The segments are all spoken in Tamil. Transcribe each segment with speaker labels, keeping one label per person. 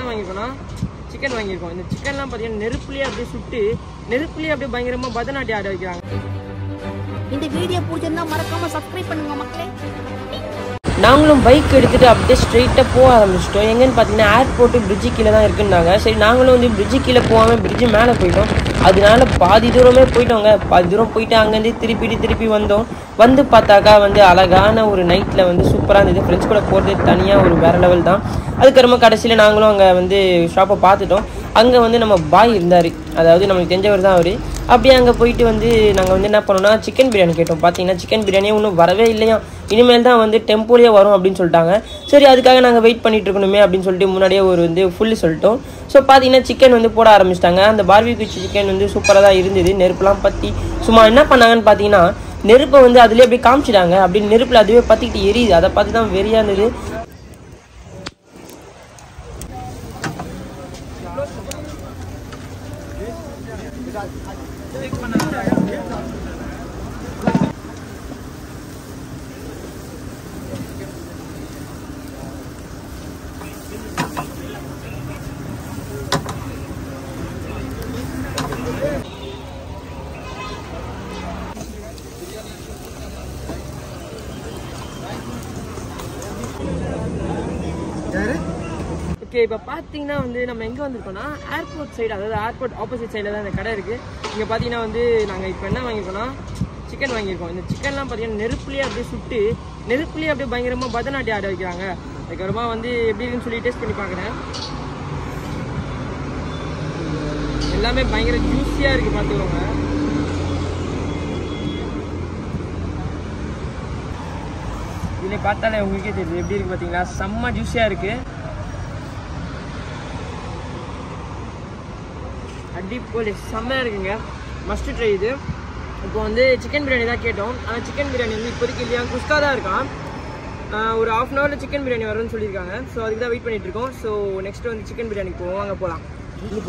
Speaker 1: என்ன வாங்கியிருக்கோம்னா சிக்கன் வாங்கியிருக்கோம். இந்த சிக்கன்லாம் பார்த்தீங்கன்னா நெருப்புலேயே அப்படியே சுட்டு நெருப்புலேயே அப்படியே பயங்கரமாக பதநாட்டியம் ஆட வைக்கிறாங்க.
Speaker 2: இந்த வீடியோ பிடிச்சிருந்தா மறக்காம சப்ஸ்கிரைப் பண்ணுங்க மக்களே.
Speaker 1: நாங்களும் பைக் எடுத்துகிட்டு அப்படியே ஸ்ட்ரெயிட்டாக போக ஆரம்பிச்சிட்டோம். எங்கன்னு பார்த்தீங்கன்னா ஏர்போர்ட்டு பிரிட்ஜு கீழே தான் இருக்குன்னாங்க. சரி நாங்களும் வந்து பிரிட்ஜு கீழே போகாமல் பிரிட்ஜு மேலே போயிட்டோம். அதனால பாதி தூரமே போயிட்டோங்க. பாதி தூரம் போயிட்டு அங்கேருந்து திருப்பி வந்தோம். வந்து பார்த்தாக்கா வந்து அழகான ஒரு நைட்டில் வந்து சூப்பராக இருந்தது. ஃப்ரெண்ட்ஸ் கூட போகிறது தனியாக ஒரு வேறு லெவல் தான். அதுக்கப்புறமா கடைசியில் நாங்களும் அங்கே வந்து ஷாப்பை பார்த்துட்டோம். அங்கே வந்து நம்ம பாய் இருந்தார், அதாவது நம்மளுக்கு தெரிஞ்சவர் தான் அவர். அப்படியே அங்கே போயிட்டு வந்து நாங்கள் வந்து என்ன பண்ணோம்னா சிக்கன் பிரியாணி கேட்டோம். பார்த்தீங்கன்னா சிக்கன் பிரியாணியே இன்னும் வரவே இல்லையா, இனிமேல் தான் வந்து டெம்போலேயே வரும் அப்படின்னு சொல்லிட்டாங்க. சரி அதுக்காக நாங்கள் வெயிட் பண்ணிட்டு இருக்கணுமே அப்படின்னு சொல்லிட்டு முன்னாடியே ஒரு வந்து ஃபுல்லு சொல்லிட்டோம். ஸோ பார்த்தீங்கன்னா சிக்கன் வந்து போட ஆரம்பிச்சிட்டாங்க. அந்த பார்பிக்யூ சிக்கன் வந்து சூப்பராக தான் இருந்தது. நெருப்புலாம் பற்றி சும்மா என்ன பண்ணாங்கன்னு பார்த்தீங்கன்னா நெருப்பை வந்து அதுலேயே அப்படியே காமிச்சிட்டாங்க. அப்படி நெருப்பில் அதுவே பற்றிக்கிட்டு எரியுது. அதை பார்த்து தான் வெறியாக இருந்தது. ஓகே, இப்போ பார்த்தீங்கன்னா வந்து நம்ம எங்கே வந்திருக்கோம்னா ஏர்போர்ட் சைடு, அதாவது ஏர்போர்ட் ஆப்போசிட் சைடில் தான் இந்த கடை இருக்குது. இங்கே பார்த்தீங்கன்னா வந்து நாங்கள் இப்போ என்ன வாங்கியிருக்கோம்னா சிக்கன் வாங்கியிருக்கோம். இந்த சிக்கன்லாம் பார்த்தீங்கன்னா நெருப்புலேயே அப்படியே சுட்டு நெருப்புலேயே அப்படியே பயங்கரமாக பதநாட்டியம் ஆட வைக்கிறாங்க. அதுக்கப்புறமா வந்து எப்படி இருக்குன்னு சொல்லி டேஸ்ட் பண்ணி பார்க்குறேன். எல்லாமே பயங்கர ஜூஸியாக இருக்குது பார்த்துக்கோங்க. இதில் பார்த்தாலே உங்களுக்கே தெரியுது எப்படி இருக்குது பார்த்தீங்களா, செம்ம ஜூஸியாக இருக்குது. அடிப்பொலி செம்மையாக இருக்குங்க, மஸ்ட் ட்ரை இது. இப்போ வந்து சிக்கன் பிரியாணி தான் கேட்டோம். ஆனால் சிக்கன் பிரியாணி வந்து இப்போதைக்கு இல்லையா, குஸ்கா தான் இருக்கான். ஒரு ½ hour சிக்கன் பிரியாணி வரும்னு சொல்லியிருக்காங்க. ஸோ அதுக்கு தான் வெயிட் பண்ணிட்டு இருக்கோம். ஸோ நெக்ஸ்ட் வந்து சிக்கன் பிரியாணிக்கு போவோம், வாங்க போகலாம்.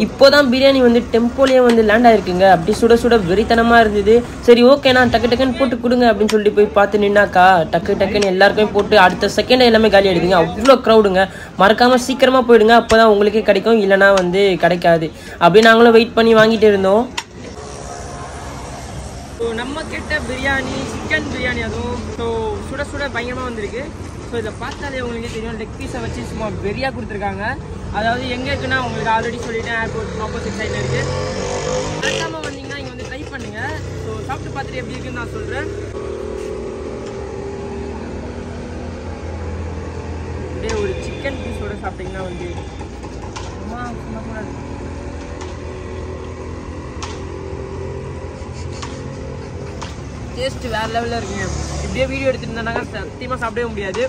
Speaker 1: இப்போதான் பிரியாணி வந்து டெம்போலேயே வந்து லேண்ட் ஆயிருக்குங்க. அப்படி சுட சுட வெறித்தனமா இருந்தது. சரி ஓகே நான் டக்குன்னு போட்டு கொடுங்க அப்படின்னு சொல்லிட்டு போய் பார்த்து நின்னாக்கா டக்குன்னு எல்லாருக்குமே போட்டு அடுத்த செகண்ட் எல்லாமே காலி ஆயிடுதுங்க. அவ்வளோ க்ரௌடுங்க. மறக்காம சீக்கிரமா போயிடுங்க, அப்போதான் உங்களுக்கே கிடைக்கும், இல்லைனா வந்து கிடைக்காது. அப்படி நாங்களும் வெயிட் பண்ணி வாங்கிட்டு இருந்தோம். ஸோ நம்ம கிட்ட பிரியாணி, சிக்கன் பிரியாணி அதுவும் ஸோ சுட சுட பயங்கரமாக வந்திருக்கு. ஸோ இதை பார்த்தாலே உங்களுக்கே தெரியும், லெக் பீஸை வச்சு சும்மா வெறியாக கொடுத்துருக்காங்க. அதாவது எங்கே இருக்குன்னா உங்களுக்கு ஆல்ரெடி சொல்லிட்டேன், ஏர்போர்ட் ஆப்போசிட் சைடில் இருக்குது. மறக்காமல் வந்தீங்கன்னா இங்கே வந்து ட்ரை பண்ணுங்கள். ஸோ சாப்பிட்டு பார்த்துட்டு எப்படி இருக்குன்னு நான் சொல்கிறேன். அப்படியே ஒரு சிக்கன் பீஸோடு சாப்பிட்டிங்கன்னா வந்து டேஸ்ட் வேறு லெவலில் இருக்குங்க. இப்படியே வீடியோ எடுத்துருந்தாங்க சத்தியமாக சாப்பிடவே முடியாது.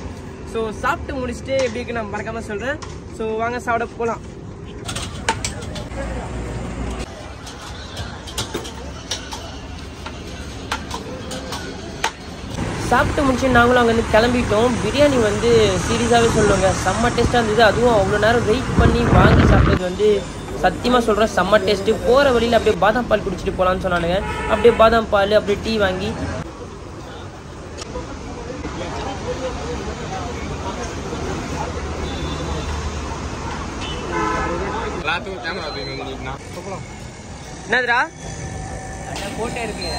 Speaker 1: ஸோ சாப்பிட்டு முடிச்சுட்டு எப்படி இருக்கு நான் மறக்காமல் சொல்கிறேன். ஸோ வாங்க சாப்பிட போகலாம். சாப்பிட்டு முடிச்சு நாங்களும் அங்கேருந்து கிளம்பிட்டோம். பிரியாணி வந்து சீரியஸாகவே சொல்லுவாங்க, செம்ம டேஸ்ட்டாக இருந்தது. அதுவும் அவ்வளோ நேரம் வெயிட் பண்ணி வாங்கி சாப்பிட்டது வந்து சத்தியமாக சொல்கிறேன் செம்ம டேஸ்ட்டு. போகிற வழியில் அப்படியே பாதாம் பால் குடிச்சிட்டு போகலான்னு சொன்னானுங்க. அப்படியே பாதாம் பால் அப்படியே டீ வாங்கி என்னதுடா போட்டே இருக்கு.